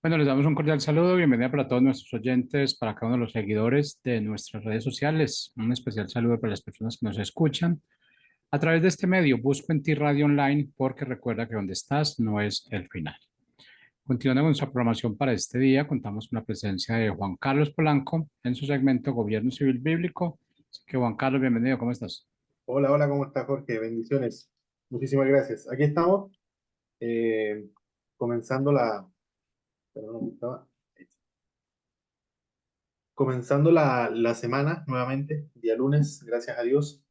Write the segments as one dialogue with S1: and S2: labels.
S1: Bueno, les damos un cordial saludo, bienvenida para todos nuestros oyentes, para cada uno de los seguidores de nuestras redes sociales. Un especial saludo para las personas que nos escuchan a través de este medio. Busco en ti Radio Online porque recuerda que donde estás no es el final. Continuando con nuestra programación para este día, contamos con la presencia de Juan Carlos Polanco en su segmento Gobierno Civil Bíblico. Así que Juan Carlos, bienvenido, ¿cómo estás?
S2: Hola, hola, ¿cómo estás, Jorge? Bendiciones. Muchísimas gracias. Aquí estamos, eh, comenzando perdón, ¿dónde estaba? Comenzando la semana nuevamente, día lunes, gracias a Dios.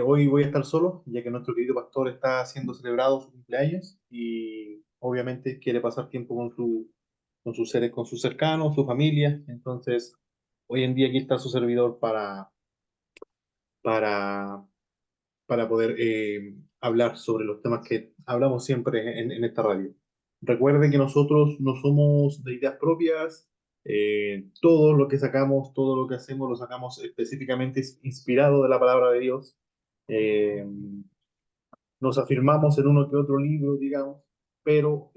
S2: Hoy voy a estar solo, ya que nuestro querido pastor está siendo celebrado su cumpleaños y obviamente quiere pasar tiempo con sus seres, con sus cercanos, su familia. Entonces, hoy en día aquí está su servidor para poder hablar sobre los temas que hablamos siempre en esta radio. Recuerde que nosotros no somos de ideas propias, todo lo que sacamos, todo lo que hacemos, lo sacamos específicamente inspirado de la palabra de Dios. Eh, Nos afirmamos en uno que otro libro, digamos, pero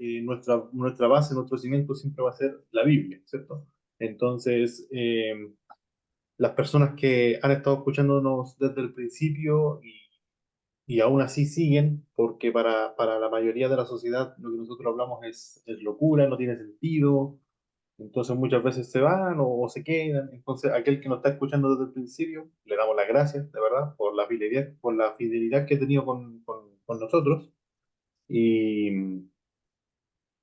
S2: nuestra base, nuestro cimiento siempre va a ser la Biblia, ¿cierto? Entonces, las personas que han estado escuchándonos desde el principio y aún así siguen, porque para la mayoría de la sociedad lo que nosotros hablamos es locura, no tiene sentido, entonces muchas veces se van o se quedan. Entonces, aquel que nos está escuchando desde el principio, le damos las gracias, de verdad, por la fidelidad que ha tenido con nosotros. Y,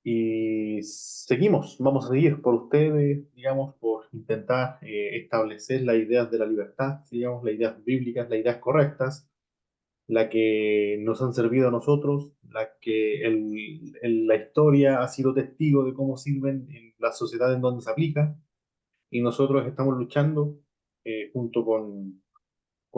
S2: y seguimos, vamos a seguir por ustedes, digamos, por intentar establecer las ideas de la libertad, digamos, las ideas bíblicas, las ideas correctas, la que nos han servido a nosotros, la que la historia ha sido testigo de cómo sirven en la sociedad en donde se aplica, y nosotros estamos luchando junto con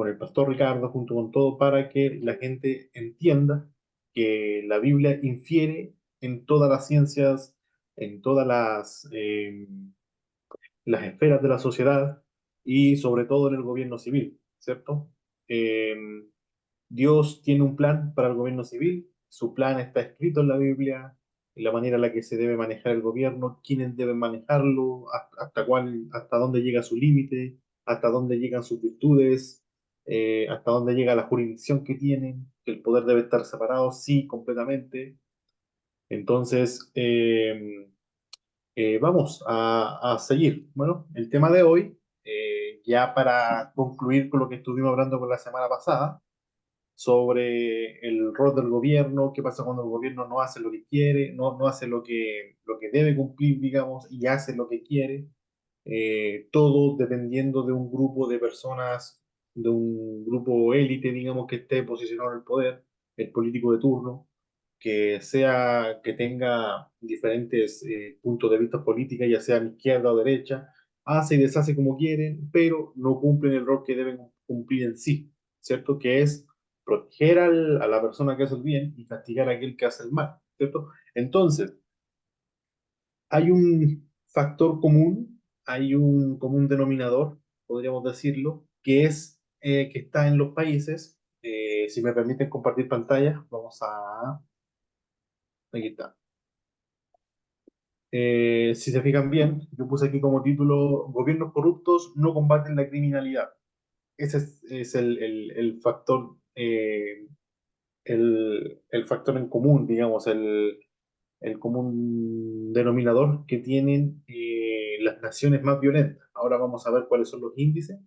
S2: el pastor Ricardo, junto con todo, para que la gente entienda que la Biblia infiere en todas las ciencias, en todas las esferas de la sociedad y sobre todo en el gobierno civil, ¿cierto? Eh, Dios tiene un plan para el gobierno civil, su plan está escrito en la Biblia, en la manera en la que se debe manejar el gobierno, quiénes deben manejarlo, hasta dónde llega su límite, hasta dónde llegan sus virtudes, hasta dónde llega la jurisdicción que tienen, que el poder debe estar separado, sí, completamente. Entonces, vamos a seguir. Bueno, el tema de hoy, ya para concluir con lo que estuvimos hablando con la semana pasada, sobre el rol del gobierno, qué pasa cuando el gobierno no hace lo que quiere, no hace lo que debe cumplir, digamos, y hace lo que quiere, todo dependiendo de un grupo de personas, de un grupo élite, digamos, que esté posicionado en el poder, el político de turno, que tenga diferentes puntos de vista políticos, ya sea izquierda o derecha, hace y deshace como quieren, pero no cumplen el rol que deben cumplir en sí, ¿cierto? Que es proteger a la persona que hace el bien y castigar a aquel que hace el mal, ¿cierto? Entonces, hay un factor común, hay un común denominador, podríamos decirlo, que es que está en los países. Si me permiten compartir pantalla, aquí está. Si se fijan bien, yo puse aquí como título: Gobiernos corruptos no combaten la criminalidad. Ese es el factor, el factor en común, digamos, el común denominador que tienen las naciones más violentas. Ahora vamos a ver cuáles son los índices,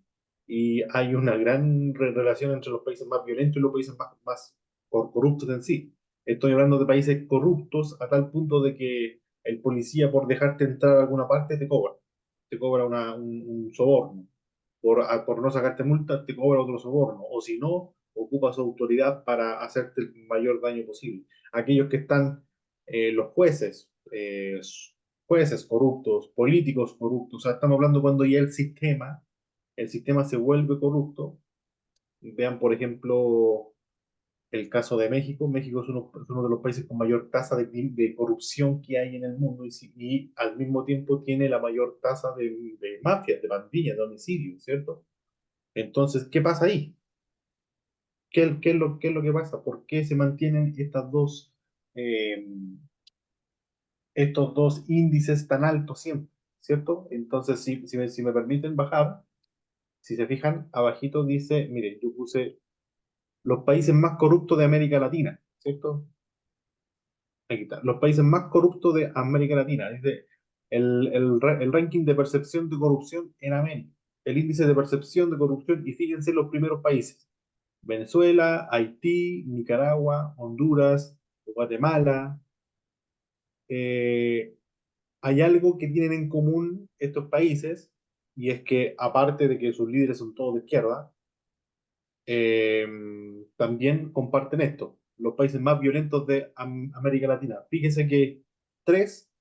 S2: y hay una gran relación entre los países más violentos y los países más corruptos en sí. Estoy hablando de países corruptos a tal punto de que el policía, por dejarte entrar a alguna parte, te cobra un soborno. Por no sacarte multa, te cobra otro soborno, o si no, ocupa su autoridad para hacerte el mayor daño posible. Aquellos que están, los jueces corruptos, políticos corruptos, o sea, estamos hablando cuando ya el sistema se vuelve corrupto. Vean, por ejemplo, el caso de México. México es uno de los países con mayor tasa de corrupción que hay en el mundo, y al mismo tiempo tiene la mayor tasa de mafias, de pandillas, de homicidios, ¿cierto? Entonces, ¿qué pasa ahí? ¿Qué es lo que pasa? ¿Por qué se mantienen estas dos, eh, estos dos índices tan altos siempre, ¿cierto? Entonces, si me permiten bajar, si se fijan, abajito dice, miren, yo puse los países más corruptos de América Latina, ¿cierto? Aquí está, los países más corruptos de América Latina, dice el ranking de percepción de corrupción en América, el índice de percepción de corrupción, y fíjense los primeros países: Venezuela, Haití, Nicaragua, Honduras, Guatemala. Eh, Hay algo que tienen en común estos países, y es que aparte de que sus líderes son todos de izquierda, eh, también comparten esto, los países más violentos de América Latina. Fíjense que tres,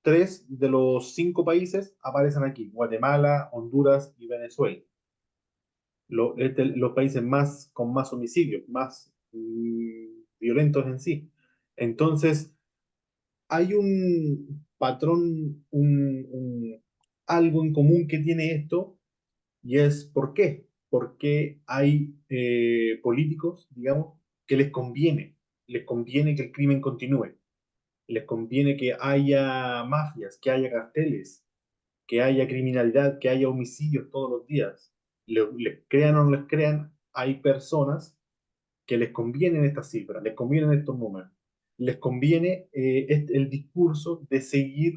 S2: tres de los cinco países aparecen aquí: Guatemala, Honduras y Venezuela. Los países más con más homicidios, más violentos en sí. Entonces, hay un patrón, algo en común que tiene esto, y es ¿por qué? Porque hay políticos, digamos, que les conviene que el crimen continúe, les conviene que haya mafias, que haya carteles, que haya criminalidad, que haya homicidios todos los días. Les crean o no les crean, hay personas que les convienen estas cifras, les convienen estos números, les conviene el discurso de seguir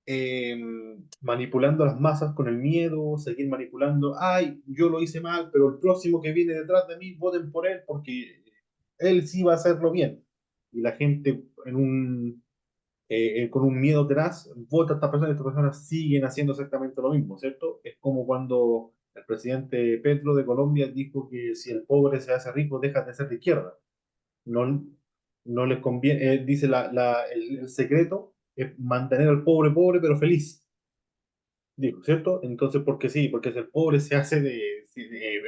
S2: eh, manipulando a las masas con el miedo, seguir manipulando, ay, yo lo hice mal, pero el próximo que viene detrás de mí, voten por él porque él sí va a hacerlo bien. Y la gente con un miedo tenaz vota a estas personas siguen haciendo exactamente lo mismo, ¿cierto? Es como cuando el presidente Petro de Colombia dijo que si el pobre se hace rico, deja de ser de izquierda. No, no les conviene, dice el secreto es mantener al pobre pobre pero feliz, digo, ¿cierto? Entonces, porque sí, porque si el pobre se hace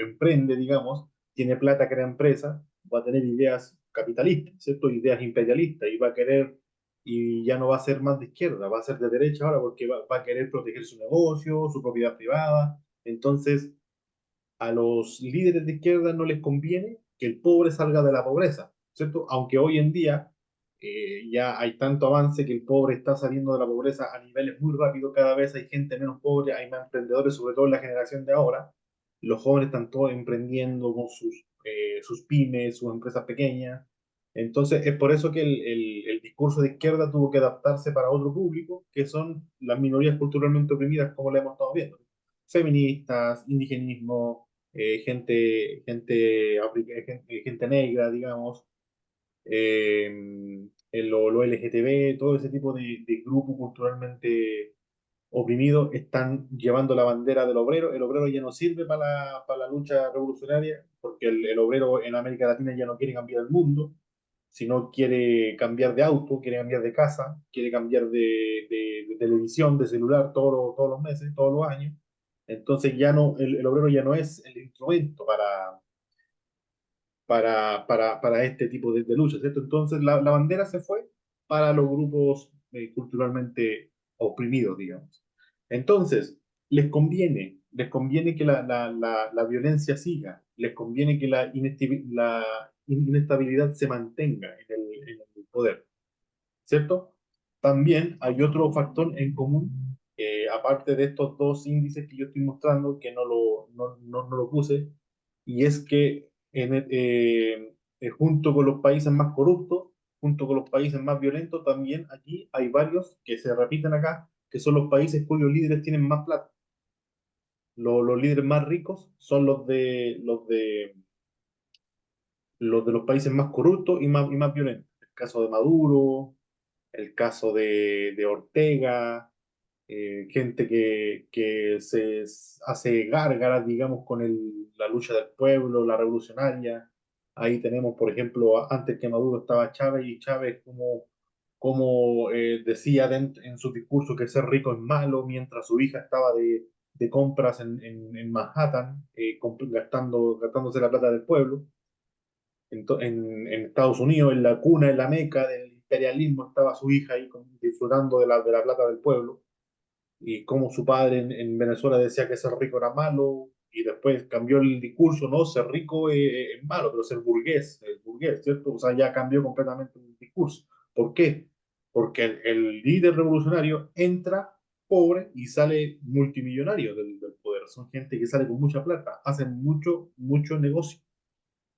S2: emprende, digamos, tiene plata, crea empresa, va a tener ideas capitalistas, ¿cierto? Ideas imperialistas, y va a querer, y ya no va a ser más de izquierda, va a ser de derecha ahora porque va a querer proteger su negocio, su propiedad privada. Entonces, a los líderes de izquierda no les conviene que el pobre salga de la pobreza, ¿cierto? Aunque hoy en día ya hay tanto avance que el pobre está saliendo de la pobreza a niveles muy rápidos, cada vez hay gente menos pobre, hay más emprendedores, sobre todo en la generación de ahora. Los jóvenes están todos emprendiendo con sus pymes, sus empresas pequeñas. Entonces, es por eso que el discurso de izquierda tuvo que adaptarse para otro público, que son las minorías culturalmente oprimidas, como lo hemos estado viendo: feministas, indigenismo, gente negra, digamos, lo LGTB, todo ese tipo de grupo culturalmente oprimido están llevando la bandera del obrero. El obrero ya no sirve para la lucha revolucionaria, porque el obrero en América Latina ya no quiere cambiar el mundo, sino quiere cambiar de auto, quiere cambiar de casa, quiere cambiar de televisión, de celular todos los meses, todos los años. Entonces ya no, el obrero ya no es el instrumento para este tipo de lucha, ¿cierto? Entonces la bandera se fue para los grupos culturalmente oprimidos, digamos. Entonces, les conviene que la violencia siga, les conviene que la inestabilidad se mantenga en el poder, ¿cierto? También hay otro factor en común, aparte de estos dos índices que yo estoy mostrando, que no lo puse, y es que junto con los países más corruptos, junto con los países más violentos, también aquí hay varios que se repiten acá, que son los países cuyos líderes tienen más plata. Los líderes más ricos son los de los países más corruptos y más violentos. El caso de Maduro, el caso de Ortega, gente que hace gárgaras, digamos, con la lucha del pueblo, la revolucionaria. Ahí tenemos, por ejemplo, antes que Maduro estaba Chávez, y Chávez como decía en su discurso que ser rico es malo, mientras su hija estaba de compras en Manhattan, gastándose la plata del pueblo. En Estados Unidos, en la cuna, en la meca del imperialismo, estaba su hija ahí disfrutando de la plata del pueblo, y como su padre en Venezuela decía que ser rico era malo, y después cambió el discurso: no, ser rico es malo, pero ser burgués es burgués, ¿cierto? O sea, ya cambió completamente el discurso. ¿Por qué? porque el líder revolucionario entra pobre y sale multimillonario del poder. Son gente que sale con mucha plata, hacen mucho, mucho negocio,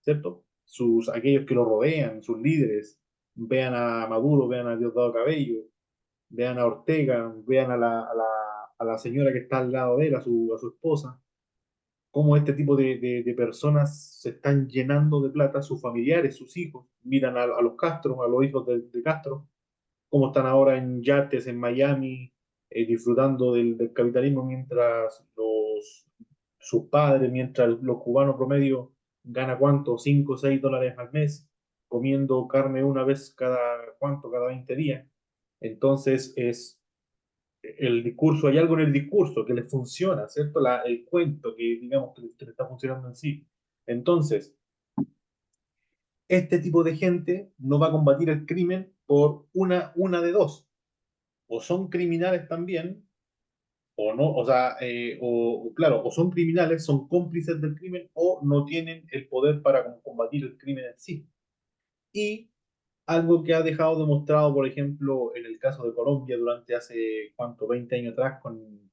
S2: ¿cierto? Aquellos que lo rodean, sus líderes, vean a Maduro, vean a Diosdado Cabello, vean a Ortega, vean a la señora que está al lado de él, a su esposa, cómo este tipo de personas se están llenando de plata, sus familiares, sus hijos, miran a los Castro, a los hijos de Castro, cómo están ahora en yates en Miami, disfrutando del capitalismo mientras sus padres, mientras los cubanos promedio gana cuánto, 5 o 6 dólares al mes, comiendo carne una vez cada, ¿cuánto? Cada 20 días. Entonces es el discurso, hay algo en el discurso que le funciona, ¿cierto? El cuento que digamos que le está funcionando en sí. Entonces, este tipo de gente no va a combatir el crimen por una de dos. O son criminales también, o no, o sea, claro, o son criminales, son cómplices del crimen, o no tienen el poder para combatir el crimen en sí. Y algo que ha dejado demostrado, por ejemplo, en el caso de Colombia durante hace, ¿cuánto? 20 años atrás con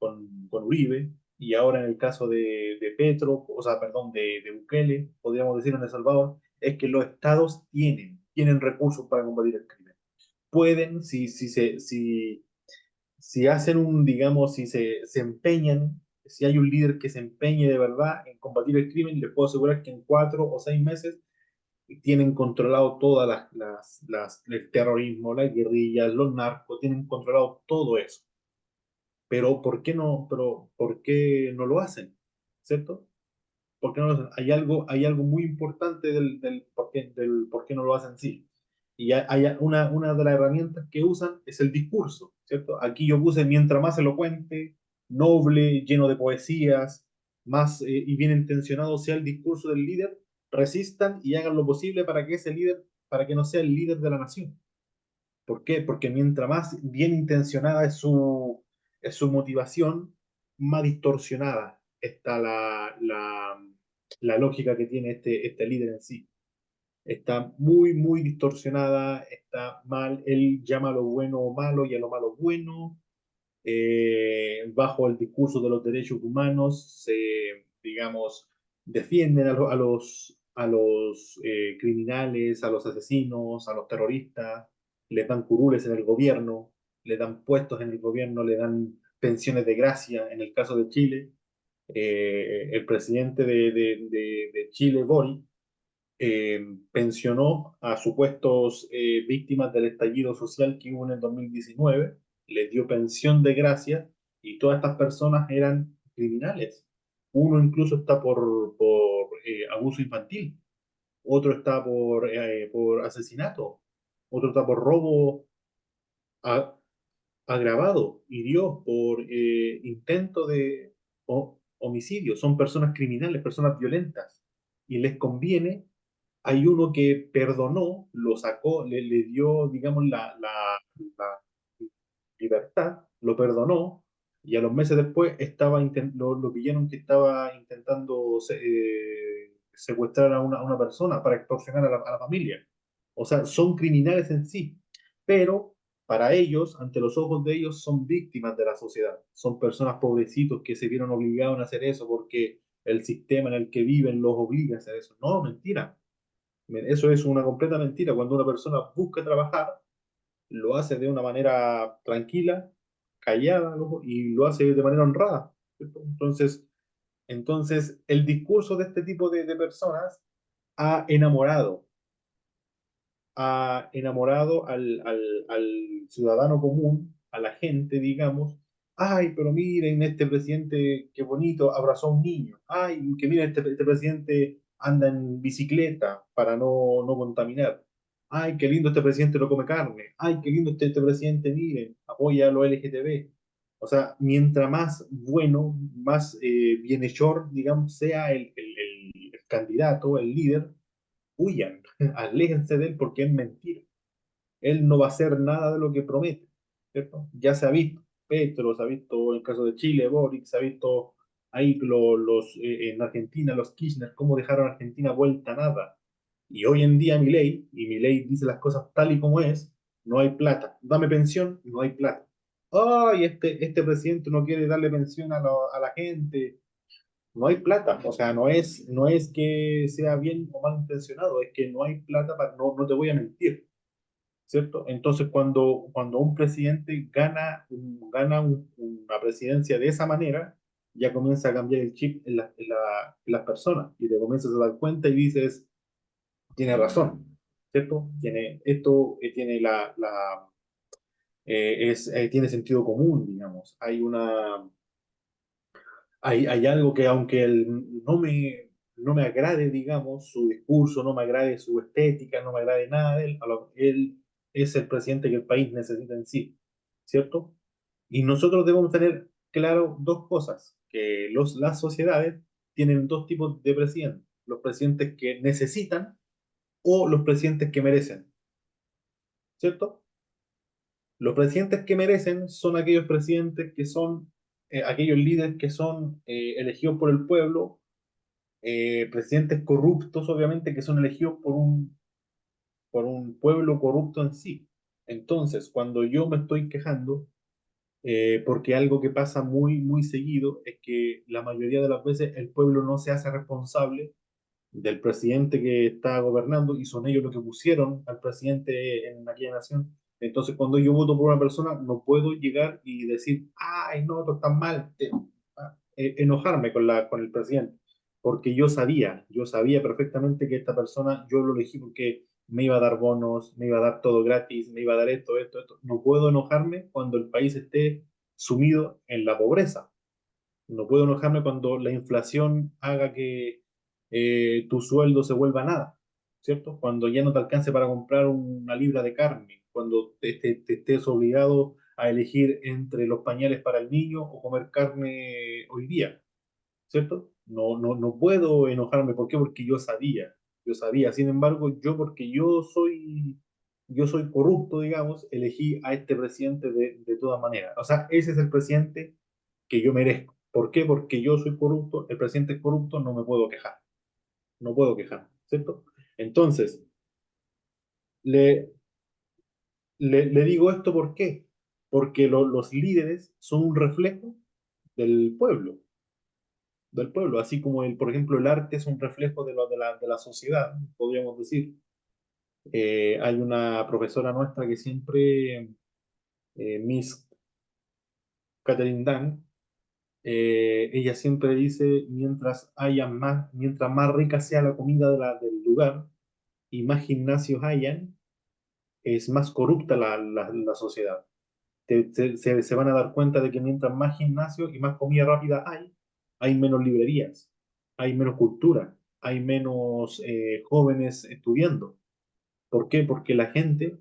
S2: Uribe, y ahora en el caso de Petro, o sea, perdón, de Bukele, podríamos decir en El Salvador, es que los estados tienen recursos para combatir el crimen. Pueden, si hacen digamos, si se empeñan, si hay un líder que se empeñe de verdad en combatir el crimen, les puedo asegurar que en 4 o 6 meses tienen controlado todas el terrorismo, las guerrillas, los narcos, tienen controlado todo eso. Pero ¿por qué no lo hacen? ¿Cierto? ¿Por qué no lo hacen? Hay algo muy importante del por qué no lo hacen, sí. Y hay una de las herramientas que usan es el discurso, ¿cierto? Aquí yo puse mientras más elocuente, noble, lleno de poesías, más y bien intencionado sea el discurso del líder, resistan y hagan lo posible para que ese líder, para que no sea el líder de la nación. ¿Por qué? Porque mientras más bien intencionada es su motivación, más distorsionada está la lógica que tiene este líder en sí. Está muy, muy distorsionada, está mal. Él llama a lo bueno malo y a lo malo bueno. Bajo el discurso de los derechos humanos, digamos, defienden a los criminales, a los asesinos, a los terroristas, les dan curules en el gobierno, le dan puestos en el gobierno, le dan pensiones de gracia, en el caso de Chile. El presidente de Chile, Boric, pensionó a supuestos víctimas del estallido social que hubo en el 2019, les dio pensión de gracia y todas estas personas eran criminales. Uno incluso está por abuso infantil, otro está por asesinato, otro está por robo a- agravado, hirió por intento de homicidio. Son personas criminales, personas violentas y les conviene. Hay uno que perdonó, lo sacó, le dio, digamos, la libertad, lo perdonó, y a los meses después lo pillaron que estaba intentando secuestrar a una persona para extorsionar a la familia. O sea, son criminales en sí, pero para ellos, ante los ojos de ellos, son víctimas de la sociedad. Son personas pobrecitos que se vieron obligados a hacer eso porque el sistema en el que viven los obliga a hacer eso. No, mentira. Eso es una completa mentira. Cuando una persona busca trabajar, lo hace de una manera tranquila, callada, ¿no? Y lo hace de manera honrada, ¿cierto? Entonces, el discurso de este tipo de personas ha enamorado, ha enamorado al ciudadano común, a la gente, digamos. Ay, pero miren, este presidente, qué bonito, abrazó a un niño. Ay, que miren, este presidente anda en bicicleta para no contaminar. Ay, qué lindo este presidente no come carne. Ay, qué lindo este presidente, miren, apoya a los LGTB. O sea, mientras más bueno, más bienhechor, digamos, sea el candidato, el líder, huyan, aléjense de él porque es mentira. Él no va a hacer nada de lo que promete, ¿cierto? Ya se ha visto, Petro, se ha visto en el caso de Chile, Boric, se ha visto ahí en Argentina, los Kirchner, cómo dejaron a Argentina vuelta a nada. Y hoy en día Milei, y Milei dice las cosas tal y como es, no hay plata. Dame pensión, no hay plata. Ay, este presidente no quiere darle pensión a la gente. No hay plata. O sea, no es que sea bien o mal intencionado, es que no hay plata para, no te voy a mentir, ¿cierto? Entonces, cuando un presidente una presidencia de esa manera, ya comienza a cambiar el chip en las personas y te comienzas a dar cuenta y dices, tiene razón, ¿cierto? Tiene esto, tiene tiene sentido común, digamos. Hay algo que aunque no me agrade, digamos, su discurso, no me agrade su estética, no me agrade nada de él, él es el presidente que el país necesita en sí, ¿cierto? Y nosotros debemos tener claro dos cosas, que las sociedades tienen dos tipos de presidentes, los presidentes que necesitan o los presidentes que merecen, ¿cierto? Los presidentes que merecen son aquellos presidentes que son, aquellos líderes que son elegidos por el pueblo, presidentes corruptos, obviamente, que son elegidos por un pueblo corrupto en sí. Entonces, cuando yo me estoy quejando, porque algo que pasa muy seguido es que la mayoría de las veces el pueblo no se hace responsable del presidente que está gobernando y son ellos los que pusieron al presidente en aquella nación. Entonces, cuando yo voto por una persona, no puedo llegar y decir, ay, no, esto está mal, enojarme con el presidente, porque yo sabía perfectamente que esta persona, yo lo elegí porque me iba a dar bonos, me iba a dar todo gratis, me iba a dar esto. No puedo enojarme cuando el país esté sumido en la pobreza. No puedo enojarme cuando la inflación haga que tu sueldo se vuelva nada, ¿cierto? Cuando ya no te alcance para comprar una libra de carne, cuando te estés obligado a elegir entre los pañales para el niño o comer carne hoy día, ¿cierto? No puedo enojarme. ¿Por qué? Porque yo sabía. Sin embargo, porque yo soy corrupto, digamos, elegí a este presidente de todas maneras. O sea, ese es el presidente que yo merezco. ¿Por qué? Porque yo soy corrupto, el presidente es corrupto, no me puedo quejar, no puedo quejar, ¿cierto? Entonces, le, le digo esto ¿por qué? Porque los líderes son un reflejo del pueblo, del pueblo, así como por ejemplo, el arte es un reflejo de la sociedad, podríamos decir. Hay una profesora nuestra que siempre, Miss Catherine Dunn, ella siempre dice, mientras más rica sea la comida del lugar y más gimnasios hayan, es más corrupta la sociedad. Se van a dar cuenta de que mientras más gimnasios y más comida rápida hay menos librerías, hay menos cultura, hay menos jóvenes estudiando. ¿Por qué? Porque la gente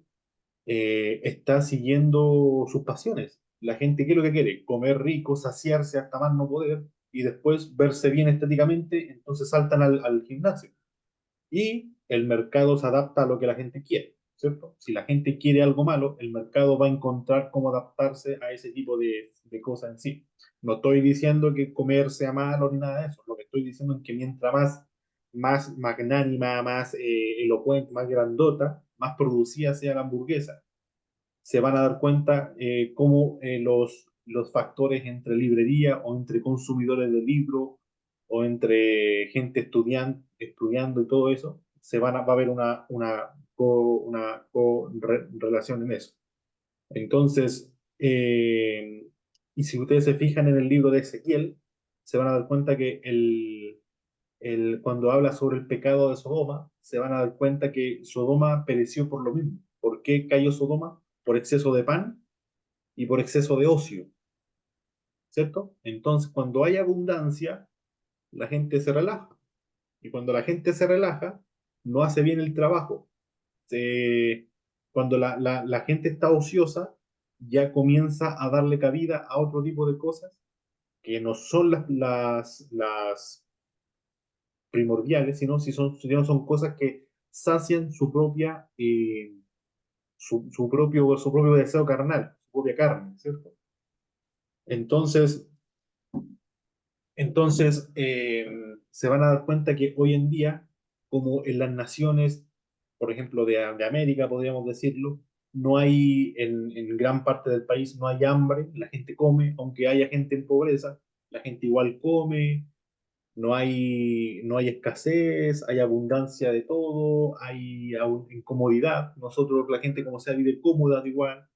S2: está siguiendo sus pasiones. La gente, ¿qué es lo que quiere? Comer rico, saciarse hasta más no poder y después verse bien estéticamente, entonces saltan al gimnasio. Y el mercado se adapta a lo que la gente quiere, ¿cierto? Si la gente quiere algo malo, el mercado va a encontrar cómo adaptarse a ese tipo de cosas en sí. No estoy diciendo que comer sea malo ni nada de eso. Lo que estoy diciendo es que mientras más magnánima, más elocuente, más grandota, más producida sea la hamburguesa, se van a dar cuenta cómo los factores entre librería o entre consumidores de libros o entre gente estudiando y todo eso, va a haber una relación en eso. Entonces, y si ustedes se fijan en el libro de Ezequiel, se van a dar cuenta que cuando habla sobre el pecado de Sodoma, se van a dar cuenta que Sodoma pereció por lo mismo. ¿Por qué cayó Sodoma? Por exceso de pan y por exceso de ocio, ¿cierto? Entonces, cuando hay abundancia, la gente se relaja. Y cuando la gente se relaja, no hace bien el trabajo. Se- Cuando la gente está ociosa, ya comienza a darle cabida a otro tipo de cosas que no son las primordiales, sino son cosas que sacian su propio deseo carnal, su propia carne, ¿cierto? Entonces, entonces, se van a dar cuenta que hoy en día, como en las naciones, por ejemplo, de América, podríamos decirlo, no hay, en gran parte del país no hay hambre, la gente come, aunque haya gente en pobreza, la gente igual come, no hay escasez, hay abundancia de todo, hay incomodidad. Nosotros, la gente como sea, vive cómoda igual.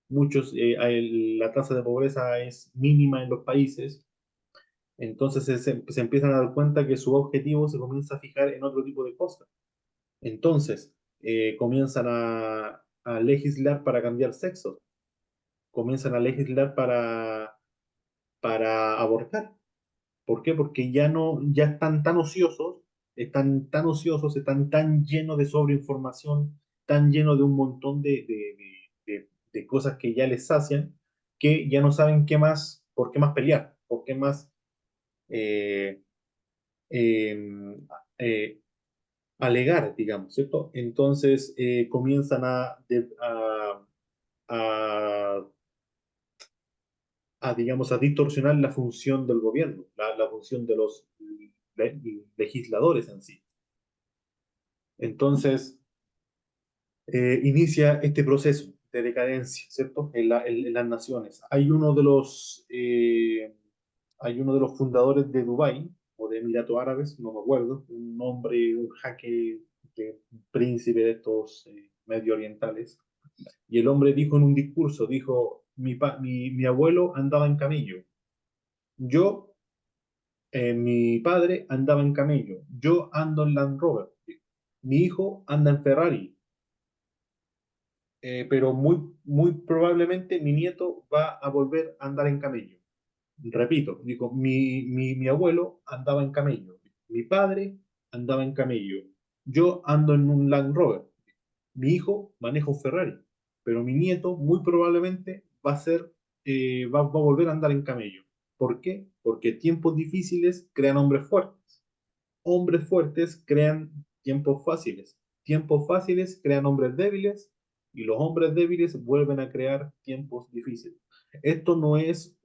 S2: La tasa de pobreza es mínima en los países. Entonces se empiezan a dar cuenta que su objetivo se comienza a fijar en otro tipo de cosas. Entonces, comienzan a legislar para cambiar sexo, comienzan a legislar para abortar. ¿Por qué? Porque ya están tan ociosos, están tan llenos de sobreinformación, tan llenos de un montón de cosas que ya les sacian, que ya no saben qué más, por qué más pelear, por qué más eh, eh, eh, alegar, digamos, ¿cierto? Entonces comienzan a, digamos, a distorsionar la función del gobierno, la función de los legisladores en sí. Entonces, inicia este proceso de decadencia, ¿cierto? En las naciones. Hay uno de los fundadores de Dubái, o de Emiratos Árabes, no me acuerdo, un hombre, un jaque, un príncipe de estos medio orientales, y el hombre dijo en un discurso, dijo, mi abuelo andaba en camello, yo, mi padre andaba en camello, yo ando en Land Rover, mi hijo anda en Ferrari, pero muy probablemente mi nieto va a volver a andar en camello. Repito, digo, mi abuelo andaba en camello, mi padre andaba en camello, yo ando en un Land Rover, mi hijo maneja un Ferrari, pero mi nieto muy probablemente va a volver a andar en camello. ¿Por qué? Porque tiempos difíciles crean hombres fuertes crean tiempos fáciles crean hombres débiles y los hombres débiles vuelven a crear tiempos difíciles. Esto no es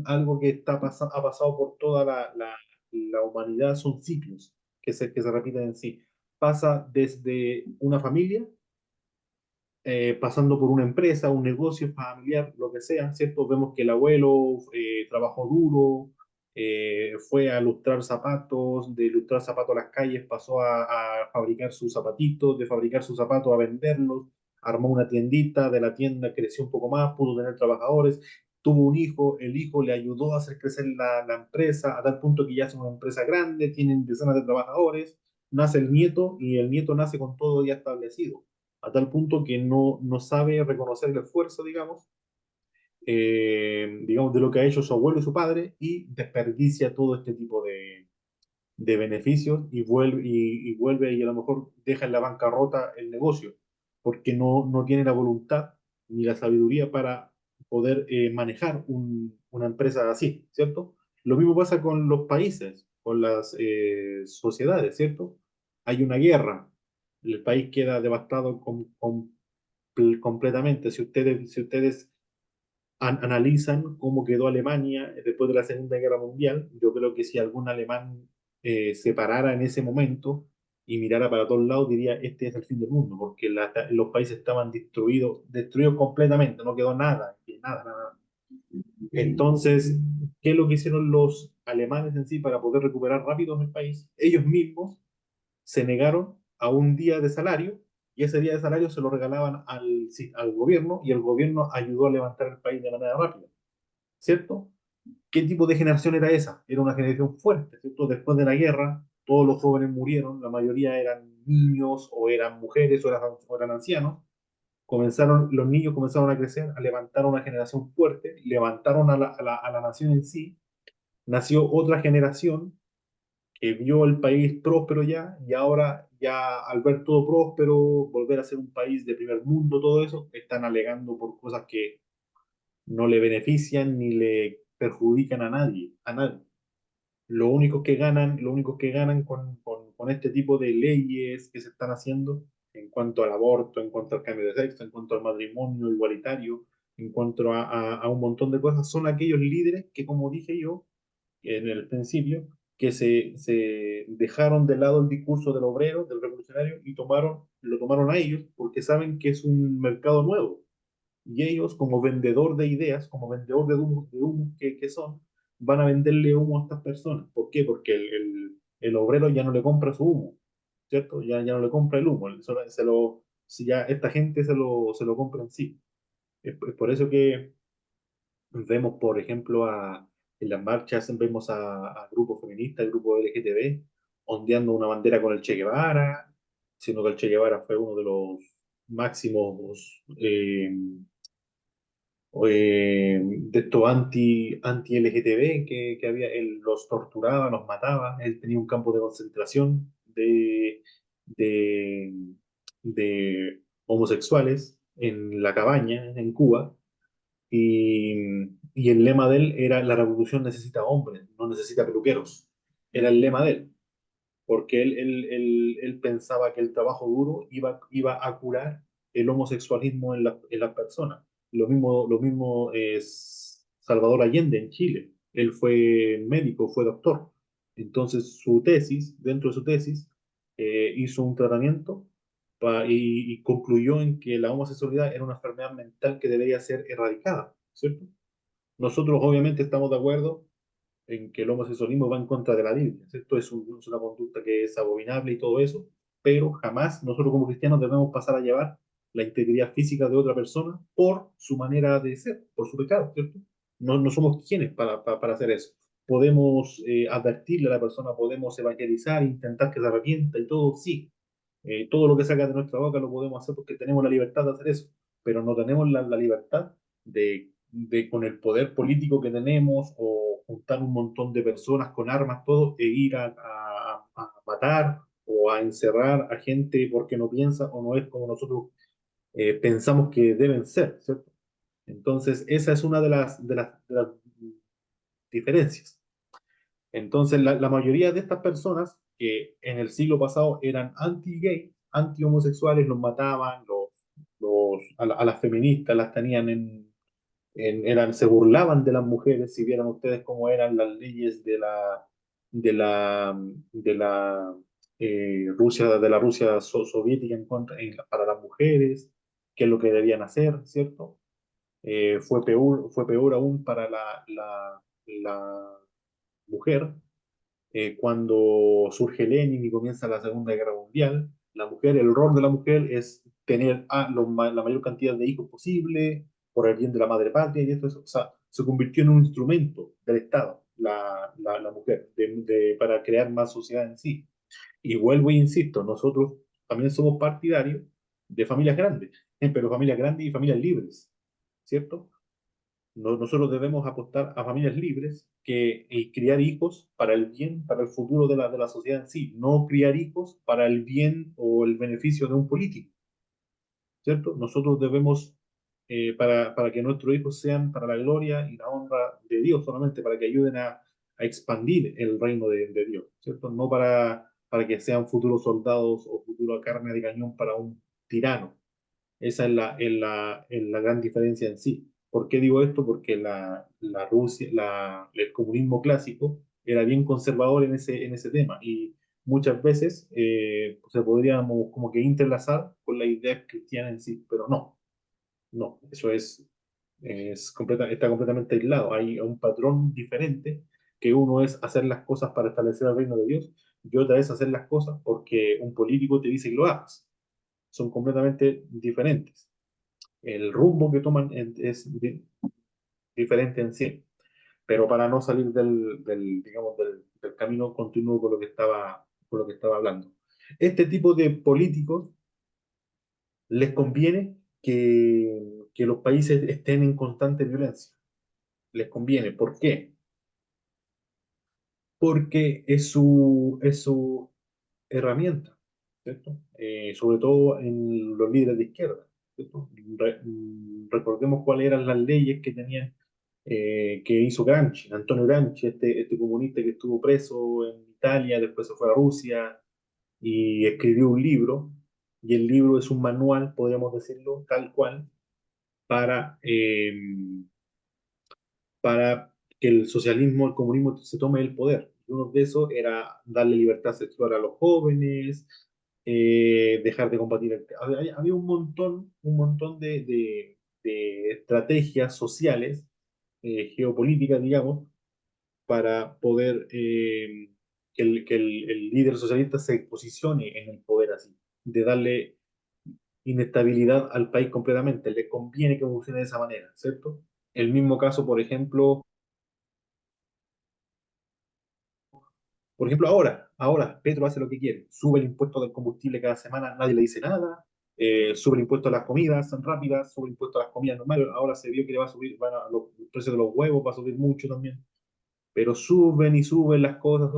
S2: algo que ha pasado por toda la humanidad, son ciclos que se repiten en sí. Pasa desde una familia pasando por una empresa, un negocio familiar, lo que sea, ¿cierto? Vemos que el abuelo trabajó duro, fue a lustrar zapatos, de lustrar zapatos a las calles pasó a fabricar sus zapatitos, de fabricar sus zapatos a venderlos, armó una tiendita, de la tienda creció un poco más, pudo tener trabajadores, tuvo un hijo, el hijo le ayudó a hacer crecer la empresa a tal punto que ya es una empresa grande, tienen decenas de trabajadores, nace el nieto y el nieto nace con todo ya establecido a tal punto que no sabe reconocer el esfuerzo, digamos, de lo que ha hecho su abuelo y su padre y desperdicia todo este tipo de beneficios y vuelve y a lo mejor deja en la bancarrota el negocio, porque no tiene la voluntad ni la sabiduría para poder manejar una empresa así, ¿cierto? Lo mismo pasa con los países, con las sociedades, ¿cierto? Hay una guerra, el país queda devastado completamente. Si ustedes analizan cómo quedó Alemania después de la Segunda Guerra Mundial, yo creo que si algún alemán se parara en ese momento y mirara para todos lados, diría, este es el fin del mundo, porque los países estaban destruidos completamente, no quedó nada, nada, nada. Entonces, ¿qué es lo que hicieron los alemanes en sí para poder recuperar rápido el país? Ellos mismos se negaron a un día de salario y ese día de salario se lo regalaban al gobierno y el gobierno ayudó a levantar el país de manera rápida, ¿cierto? ¿Qué tipo de generación era esa? Era una generación fuerte, ¿cierto? Después de la guerra, todos los jóvenes murieron, la mayoría eran niños o eran mujeres o eran ancianos. Los niños comenzaron a crecer, a levantar una generación fuerte, levantaron a la nación en sí, nació otra generación que vio el país próspero ya, y ahora ya al ver todo próspero, volver a ser un país de primer mundo, todo eso, están alegando por cosas que no le benefician ni le perjudican a nadie. Lo único que ganan con este tipo de leyes que se están haciendo en cuanto al aborto, en cuanto al cambio de sexo, en cuanto al matrimonio igualitario, en cuanto a un montón de cosas, son aquellos líderes que, como dije yo en el principio, que se dejaron de lado el discurso del obrero, del revolucionario, y lo tomaron a ellos porque saben que es un mercado nuevo. Y ellos, como vendedor de ideas, como vendedor de humo que son, van a venderle humo a estas personas. ¿Por qué? Porque el obrero ya no le compra su humo, ¿cierto? Ya no le compra el humo, si ya esta gente se lo compra en sí. Es por eso que vemos, por ejemplo, en las marchas, vemos a grupos feministas, grupos LGTB, ondeando una bandera con el Che Guevara, siendo que el Che Guevara fue uno de los máximos de estos anti-LGTB que había. Él los torturaba, los mataba, él tenía un campo de concentración de, de homosexuales en La Cabaña, en Cuba, y el lema de él era: la revolución necesita hombres, no necesita peluqueros. Era el lema de él, porque él pensaba que el trabajo duro iba a curar el homosexualismo en las personas. Lo mismo es Salvador Allende en Chile. Él fue médico, fue doctor. Entonces, dentro de su tesis, hizo un tratamiento y concluyó en que la homosexualidad era una enfermedad mental que debería ser erradicada, ¿cierto? Nosotros obviamente estamos de acuerdo en que el homosexualismo va en contra de la Biblia. Esto es una conducta que es abominable y todo eso, pero jamás nosotros como cristianos debemos pasar a llevar la integridad física de otra persona por su manera de ser, por su pecado, ¿cierto? No somos quienes para hacer eso. Podemos advertirle a la persona, podemos evangelizar, intentar que se arrepienta y todo, sí. Todo lo que salga de nuestra boca lo podemos hacer porque tenemos la libertad de hacer eso, pero no tenemos la libertad con el poder político que tenemos, o juntar un montón de personas con armas, todo, e ir a matar o a encerrar a gente porque no piensa o no es como nosotros pensamos que deben ser, ¿cierto? Entonces, esa es una de las diferencias. Entonces, la mayoría de estas personas que en el siglo pasado eran anti-gay, anti-homosexuales, los mataban, a las feministas las tenían se burlaban de las mujeres. Si vieran ustedes cómo eran las leyes de la, de la de la Rusia soviética para las mujeres, qué es lo que debían hacer, ¿cierto? Fue peor aún para la mujer, cuando surge Lenin y comienza la Segunda Guerra Mundial. El rol de la mujer es tener la mayor cantidad de hijos posible por el bien de la madre patria, y esto o sea, se convirtió en un instrumento del Estado, la mujer, para crear más sociedad en sí. Y vuelvo e insisto, nosotros también somos partidarios de familias grandes, pero familias grandes y familias libres, ¿cierto? Nosotros debemos apostar a familias libres y criar hijos para el bien, para el futuro de la sociedad en sí, no criar hijos para el bien o el beneficio de un político, ¿cierto? Nosotros debemos, para que nuestros hijos sean para la gloria y la honra de Dios, solamente para que ayuden a expandir el reino de Dios, ¿cierto? No para que sean futuros soldados o futura carne de cañón para un tirano. Esa es la gran diferencia en sí. ¿Por qué digo esto? Porque la Rusia, el comunismo clásico era bien conservador en ese tema, y muchas veces se podríamos como que entrelazar con la idea cristiana en sí, pero no, eso está completamente aislado. Hay un patrón diferente, que uno es hacer las cosas para establecer el reino de Dios, y otra es hacer las cosas porque un político te dice que lo hagas. Son completamente diferentes. El rumbo que toman diferente en sí, pero para no salir digamos, del camino, continuo con lo que estaba hablando. Este tipo de políticos les conviene que los países estén en constante violencia. Les conviene. ¿Por qué? Porque es su herramienta, ¿cierto? Sobre todo en los líderes de izquierda, ¿cierto? Recordemos cuáles eran las leyes que tenían, que hizo Gramsci, Antonio Gramsci, este comunista que estuvo preso en Italia, después se fue a Rusia y escribió un libro, y el libro es un manual, podríamos decirlo, tal cual, para, para que el socialismo, el comunismo se tome el poder. Y uno de esos era darle libertad sexual a los jóvenes, dejar de combatir había un montón de estrategias sociales, geopolíticas, digamos, para poder el líder socialista se posicione en el poder así, de darle inestabilidad al país completamente. Le conviene que funcione de esa manera, ¿cierto? El mismo caso, por ejemplo ahora Petro hace lo que quiere, sube el impuesto del combustible cada semana, nadie le dice nada, sube el impuesto a las comidas son rápidas, sube el impuesto a las comidas normales, ahora se vio que le va a subir, los precios de los huevos va a subir mucho también, pero suben y suben las cosas.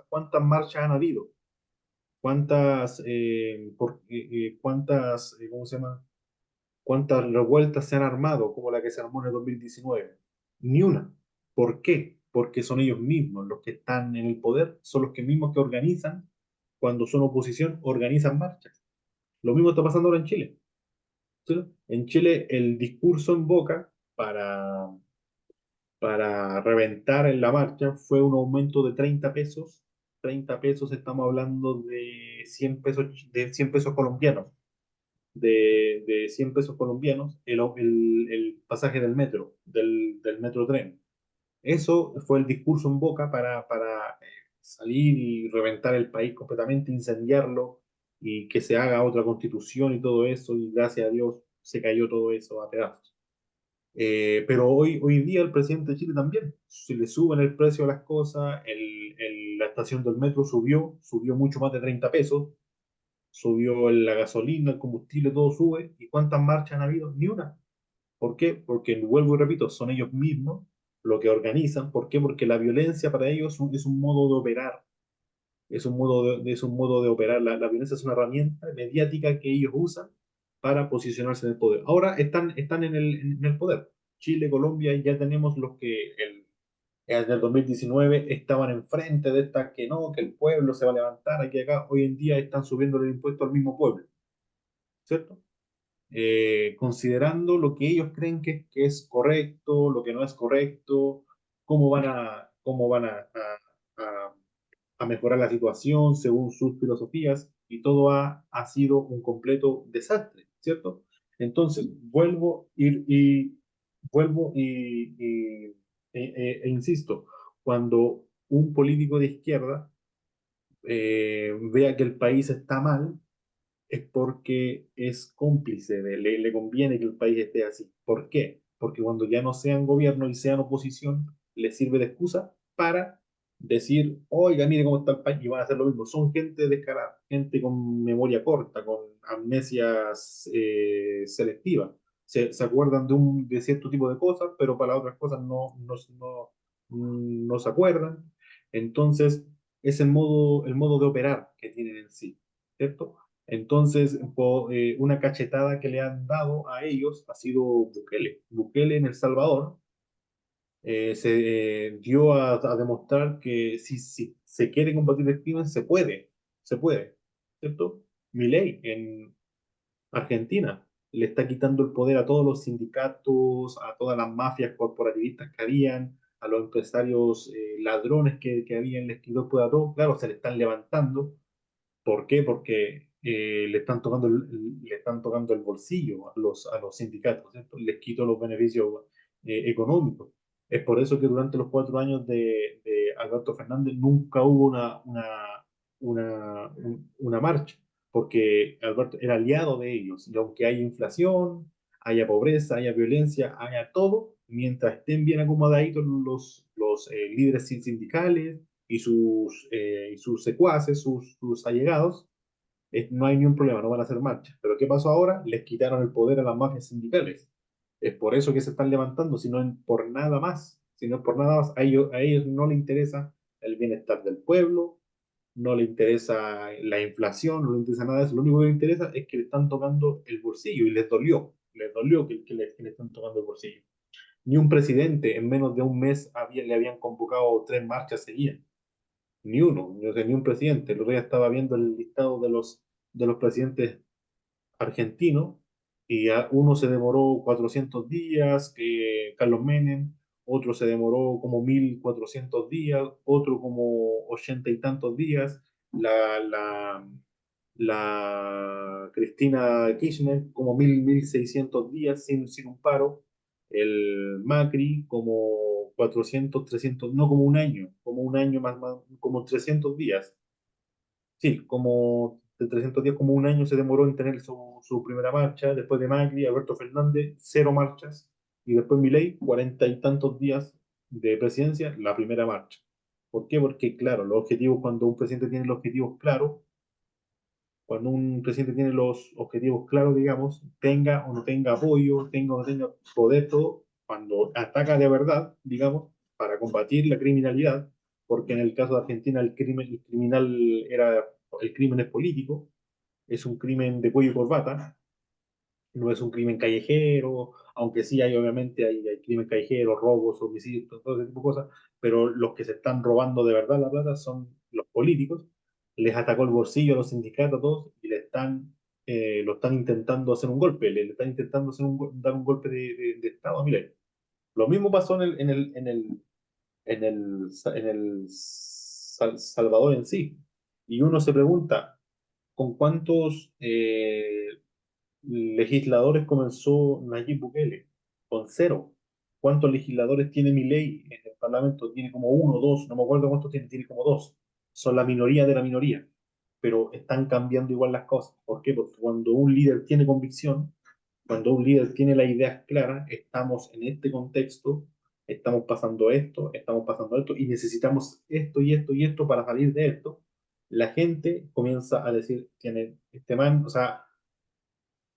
S2: ¿Cuántas marchas han habido? ¿Cuántas, cómo se llama? ¿Cuántas revueltas se han armado, como la que se armó en el 2019? Ni una. ¿Por qué? Porque son ellos mismos los que están en el poder, son los que mismos que organizan, cuando son oposición, organizan marchas. Lo mismo está pasando ahora en Chile. ¿Sí? En Chile el discurso en boca para reventar en la marcha fue un aumento de 30 pesos. 30 pesos, estamos hablando de 100 pesos, de 100 pesos colombianos. De 100 pesos colombianos el pasaje del metro, del metro tren. Eso fue el discurso en boca para salir y reventar el país completamente, incendiarlo y que se haga otra constitución y todo eso, y gracias a Dios se cayó todo eso a pedazos. Pero hoy día el presidente de Chile también, si le suben el precio a las cosas, la estación del metro subió mucho más de 30 pesos, subió la gasolina, el combustible, todo sube. ¿Y cuántas marchas han habido? Ni una. ¿Por qué? Porque, vuelvo y repito, son ellos mismos lo que organizan. ¿Por qué? Porque la violencia para ellos es un modo de operar, es un modo de operar. La violencia es una herramienta mediática que ellos usan para posicionarse en el poder. Ahora están en el poder. Chile, Colombia, ya tenemos los que en el 2019 estaban enfrente de esta que no, que el pueblo se va a levantar aquí acá. Hoy en día están subiendo el impuesto al mismo pueblo, ¿cierto? Considerando lo que ellos creen que es correcto, lo que no es correcto, cómo van a mejorar la situación según sus filosofías, y todo ha sido un completo desastre, ¿cierto? Entonces, vuelvo e insisto, cuando un político de izquierda vea que el país está mal, es porque es cómplice le conviene que el país esté así. ¿Por qué? Porque cuando ya no sean gobierno y sean oposición, les sirve de excusa para decir, oiga, mire cómo está el país, y van a hacer lo mismo. Son gente descarada, gente con memoria corta, con amnesias selectivas. Se acuerdan de cierto tipo de cosas, pero para otras cosas no se acuerdan. Entonces, es el modo de operar que tienen en sí, ¿cierto? Entonces, una cachetada que le han dado a ellos ha sido Bukele. Bukele en El Salvador se dio a demostrar que si se quiere combatir el crimen, se puede, ¿cierto? Milei en Argentina le está quitando el poder a todos los sindicatos, a todas las mafias corporativistas que habían, a los empresarios ladrones que habían, les quitó el poder a todos. Claro, se le están levantando. ¿Por qué? Porque le están tocando el bolsillo a los sindicatos, ¿cierto? Les quito los beneficios económicos. Es por eso que durante los 4 años de Alberto Fernández nunca hubo una marcha, porque Alberto era aliado de ellos. Y aunque haya inflación, haya pobreza, haya violencia, haya todo, mientras estén bien acomodaditos los líderes sindicales y sus secuaces, sus allegados, no hay ni un problema, no van a hacer marchas. Pero ¿qué pasó ahora? Les quitaron el poder a las mafias sindicales. Es por eso que se están levantando, sino por nada más. Si no es por nada más, a ellos no les interesa el bienestar del pueblo, no les interesa la inflación, no les interesa nada de eso. Lo único que les interesa es que le están tocando el bolsillo, y les dolió que le están tocando el bolsillo. Ni un presidente en menos de un mes le habían convocado 3 marchas seguidas, ni uno, no sé, ni un presidente. El otro día estaba viendo el listado de los presidentes argentinos, y uno se demoró 400 días, que Carlos Menem, otro se demoró como 1400 días, otro como 80 y tantos días, la, la, la Cristina Kirchner como 1600 días sin un paro, el Macri como 400 300 no como un año más, como 300 días. Sí, como de 300 días, como un año se demoró en tener su primera marcha, después de Macri, Alberto Fernández, cero marchas, y después Milei, 40 y tantos días de presidencia, la primera marcha. ¿Por qué? Porque, claro, los objetivos, cuando un presidente tiene los objetivos claros, cuando un presidente tiene los objetivos claros, digamos, tenga o no tenga apoyo, tenga o no tenga poder, todo, cuando ataca de verdad, digamos, para combatir la criminalidad, porque en el caso de Argentina el criminal era, el crimen es político, es un crimen de cuello y corbata, no es un crimen callejero, aunque sí hay obviamente hay crimen callejero, robos, homicidios, todo ese tipo de cosas, pero los que se están robando de verdad la plata son los políticos. Les atacó el bolsillo a los sindicatos a todos y lo están intentando hacer un golpe, le están intentando dar un golpe de Estado. Mire, lo mismo pasó en el Salvador en sí. Y uno se pregunta, ¿con cuántos legisladores comenzó Nayib Bukele? Con cero. ¿Cuántos legisladores tiene Milei en el Parlamento? Tiene como uno, dos, no me acuerdo cuántos tiene como dos. Son la minoría de la minoría, pero están cambiando igual las cosas. ¿Por qué? Porque cuando un líder tiene convicción, cuando un líder tiene las ideas claras, estamos en este contexto, estamos pasando esto, y necesitamos esto y esto y esto para salir de esto. La gente comienza a decir, tiene este man, o sea,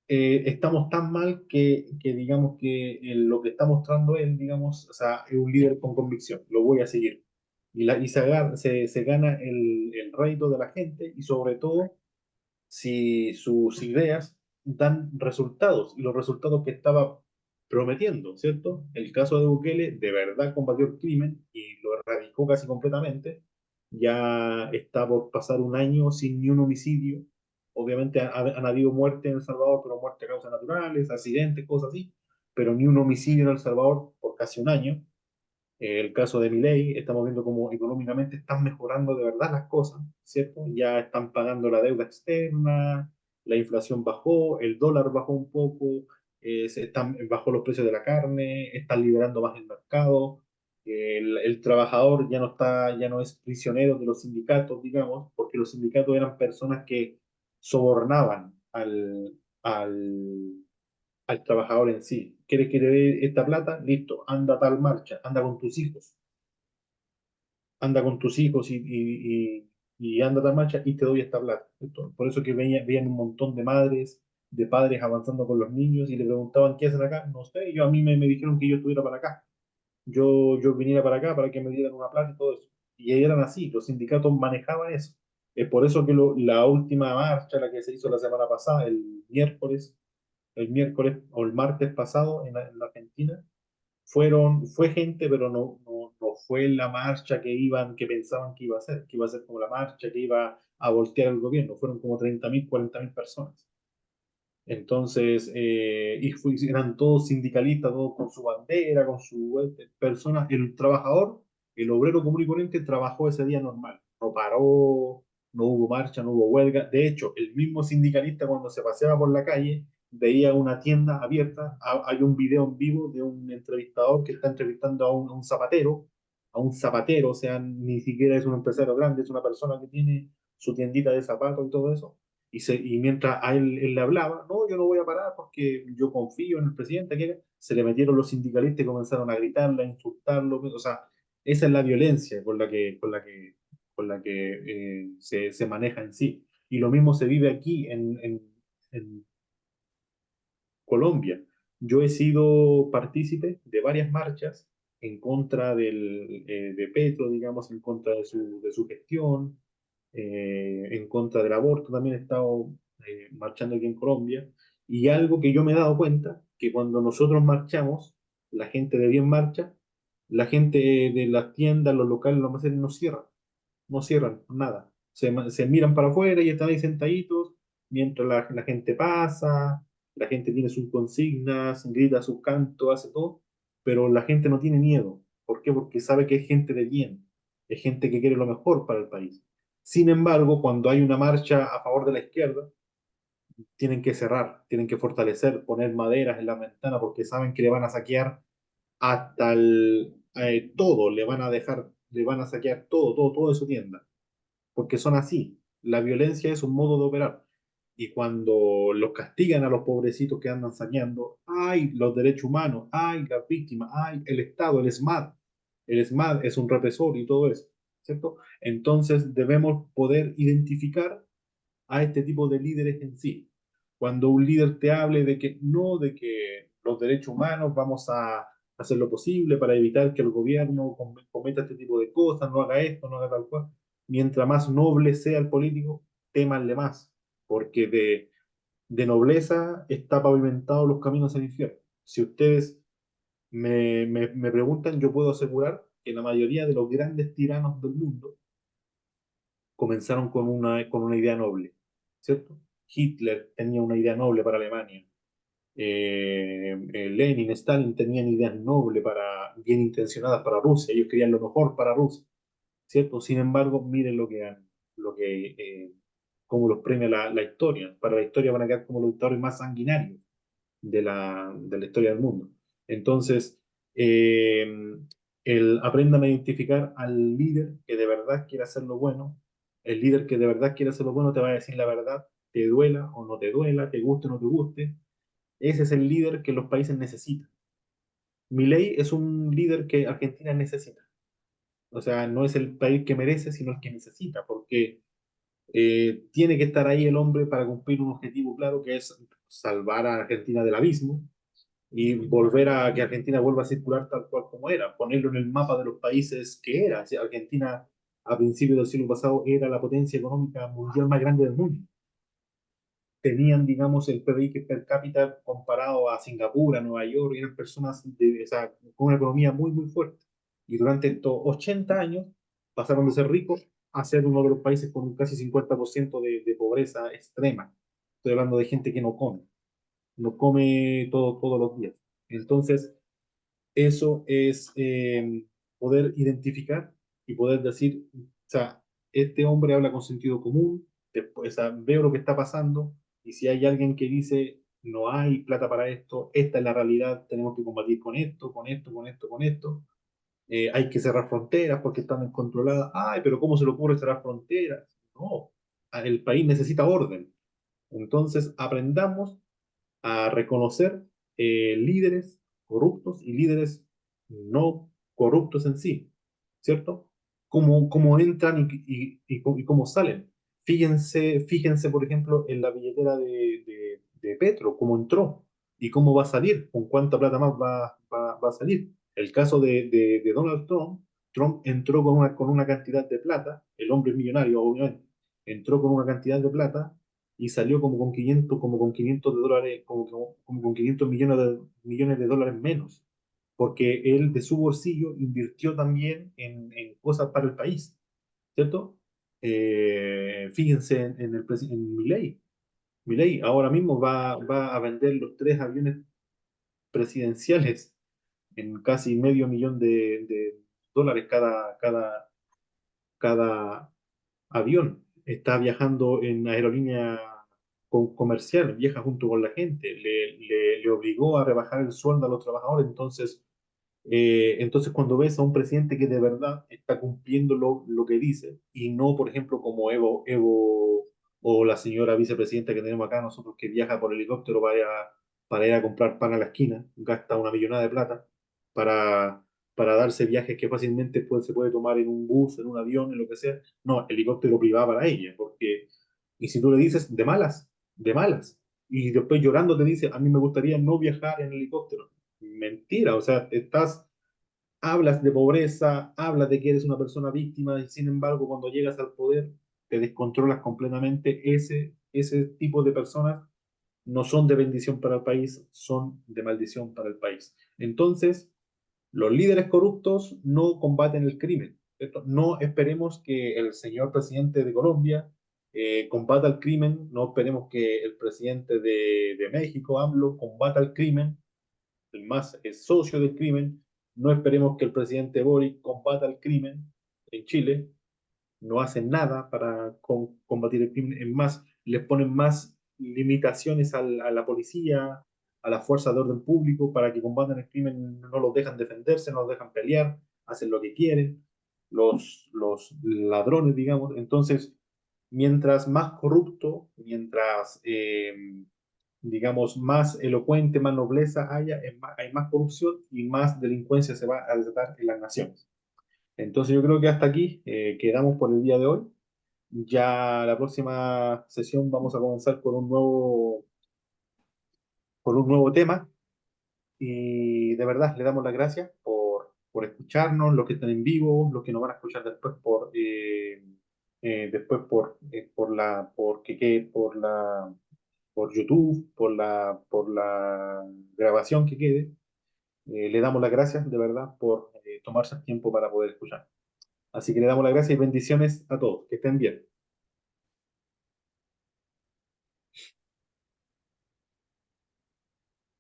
S2: estamos tan mal que digamos que lo que está mostrando él, digamos, o sea, es un líder con convicción, lo voy a seguir. Y se gana el rédito de la gente, y sobre todo si sus ideas dan resultados, y los resultados que estaba prometiendo, ¿cierto? El caso de Bukele de verdad combatió el crimen y lo erradicó casi completamente. Ya está por pasar un año sin ni un homicidio. Obviamente han habido muertes en El Salvador, pero muertes a causas naturales, accidentes, cosas así, pero ni un homicidio en El Salvador por casi un año. El caso de Milei, estamos viendo cómo económicamente están mejorando de verdad las cosas, ¿cierto? Ya están pagando la deuda externa, la inflación bajó, el dólar bajó un poco, bajó los precios de la carne, están liberando más el mercado, el trabajador ya no es prisionero de los sindicatos, digamos, porque los sindicatos eran personas que sobornaban al trabajador en sí. ¿Quieres que te dé esta plata? Listo, anda a tal marcha, anda con tus hijos y anda a tal marcha y te doy esta plata. ¿Cierto? Por eso que veían un montón de madres, de padres avanzando con los niños y le preguntaban, ¿qué hacen acá? No sé, a mí me dijeron que yo estuviera para acá. Yo viniera para acá para que me dieran una plata y todo eso. Y eran así, los sindicatos manejaban eso. Es por eso que la última marcha, la que se hizo la semana pasada, el miércoles o el martes pasado en la Argentina, fue gente, pero no fue la marcha que pensaban que iba a ser como la marcha que iba a voltear el gobierno, fueron como 30.000, 40.000 personas. Entonces, eran todos sindicalistas, todos con su bandera, con su persona. El trabajador, el obrero común y corriente, trabajó ese día normal. No paró, no hubo marcha, no hubo huelga. De hecho, el mismo sindicalista, cuando se paseaba por la calle, veía una tienda abierta. Hay un video en vivo de un entrevistador que está entrevistando a un zapatero, o sea, ni siquiera es un empresario grande, es una persona que tiene su tiendita de zapatos y todo eso, y mientras a él le hablaba, no, yo no voy a parar porque yo confío en el presidente, se le metieron los sindicalistas y comenzaron a gritarle, a insultarlo. O sea, esa es la violencia con la que se maneja en sí. Y lo mismo se vive aquí en Colombia. Yo he sido partícipe de varias marchas en contra de Petro, digamos, en contra de su gestión, en contra del aborto. También he estado marchando aquí en Colombia. Y algo que yo me he dado cuenta, que cuando nosotros marchamos, la gente de bien marcha, la gente de las tiendas, los locales, los almacenes no cierran nada. Se miran para afuera y están ahí sentaditos mientras la gente pasa, la gente tiene sus consignas, grita sus cantos, hace todo, pero la gente no tiene miedo. ¿Por qué? Porque sabe que es gente de bien, es gente que quiere lo mejor para el país. Sin embargo, cuando hay una marcha a favor de la izquierda, tienen que cerrar, tienen que fortalecer, poner maderas en la ventana porque saben que le van a saquear hasta todo, le van a dejar, le van a saquear todo, todo, todo de su tienda, porque son así. La violencia es un modo de operar. Y cuando los castigan a los pobrecitos que andan saqueando, ¡ay! Los derechos humanos, ¡ay! Las víctimas, ¡ay! El Estado, el ESMAD. El ESMAD es un represor y todo eso, ¿cierto? Entonces debemos poder identificar a este tipo de líderes en sí. Cuando un líder te hable de que no, de que los derechos humanos vamos a hacer lo posible para evitar que el gobierno cometa este tipo de cosas, no haga esto, no haga tal cual, mientras más noble sea el político, témanle más, porque de nobleza está pavimentados los caminos al infierno. Si ustedes me preguntan, yo puedo asegurar que la mayoría de los grandes tiranos del mundo comenzaron con una idea noble, ¿cierto? Hitler tenía una idea noble para Alemania. Lenin, Stalin tenían ideas nobles para, bien intencionadas para Rusia. Ellos querían lo mejor para Rusia, ¿cierto? Sin embargo, miren lo que cómo los premia la historia. Para la historia van a quedar como los dictadores más sanguinarios de la historia del mundo. Entonces, eh, aprendan a identificar al líder que de verdad quiere hacer lo bueno. El líder que de verdad quiere hacer lo bueno te va a decir la verdad, te duela o no te duela, te guste o no te guste. Ese es el líder que los países necesitan. Milei es un líder que Argentina necesita. O sea, no es el país que merece, sino el que necesita, porque tiene que estar ahí el hombre para cumplir un objetivo claro, que es salvar a Argentina del abismo y volver a que Argentina vuelva a circular tal cual como era, ponerlo en el mapa de los países que era. O sea, Argentina a principios del siglo pasado era la potencia económica mundial más grande del mundo. Tenían, digamos, el PBI per cápita comparado a Singapur, a Nueva York, eran personas o sea, con una economía muy, muy fuerte. Y durante estos 80 años pasaron de ser ricos a ser uno de los países con un casi 50% de pobreza extrema. Estoy hablando de gente que no come todos los días. Entonces, eso es poder identificar y poder decir, o sea, este hombre habla con sentido común, después, o sea, veo lo que está pasando y si hay alguien que dice, no hay plata para esto, esta es la realidad, tenemos que combatir con esto, con esto, con esto, con esto, hay que cerrar fronteras porque están descontroladas, ay, pero ¿cómo se le ocurre cerrar fronteras? No, el país necesita orden. Entonces, aprendamos a reconocer líderes corruptos y líderes no corruptos en sí, ¿cierto? Cómo entran y cómo salen. Fíjense, por ejemplo, en la billetera de Petro, cómo entró y cómo va a salir, con cuánta plata más va a salir. El caso de Donald Trump, Trump entró con una cantidad de plata, el hombre es millonario, obviamente, entró con una cantidad de plata y salió como con 500 de dólares, como con 500 millones de dólares menos, porque él de su bolsillo invirtió también en cosas para el país, ¿cierto? Fíjense en Milei. Milei ahora mismo va a vender los 3 aviones presidenciales en casi medio millón de dólares cada avión, está viajando en aerolínea comercial, viaja junto con la gente, le obligó a rebajar el sueldo a los trabajadores. Entonces cuando ves a un presidente que de verdad está cumpliendo lo que dice y no, por ejemplo, como Evo o la señora vicepresidenta que tenemos acá, nosotros que viaja por helicóptero para ir a comprar pan a la esquina, gasta una millonada de plata para, para darse viajes que fácilmente se puede tomar en un bus, en un avión, en lo que sea. No, helicóptero privado para ella, porque, y si tú le dices de malas, y después llorando te dice, a mí me gustaría no viajar en helicóptero. Mentira, o sea, hablas de pobreza, hablas de que eres una persona víctima y sin embargo cuando llegas al poder te descontrolas completamente. Ese tipo de personas no son de bendición para el país, son de maldición para el país. Entonces, los líderes corruptos no combaten el crimen, ¿cierto? No esperemos que el señor presidente de Colombia combata el crimen, no esperemos que el presidente de México, AMLO, combata el crimen, el MAS es socio del crimen. No esperemos que el presidente Boric combata el crimen en Chile. No hacen nada para combatir el crimen. Es más, les ponen más limitaciones a la policía, a las fuerzas de orden público para que combatan el crimen. No los dejan defenderse, no los dejan pelear, hacen lo que quieren. Los ladrones, digamos. Entonces, mientras más corrupto, mientras, digamos, más elocuente, más nobleza haya, hay más corrupción y más delincuencia se va a desatar en las naciones. Entonces yo creo que hasta aquí quedamos por el día de hoy. Ya la próxima sesión vamos a comenzar con un nuevo tema y de verdad le damos las gracias por escucharnos, los que están en vivo, los que nos van a escuchar después después por YouTube, por la grabación que quede. Le damos las gracias de verdad por tomarse el tiempo para poder escuchar. Así que le damos las gracias y bendiciones a todos. Que estén bien.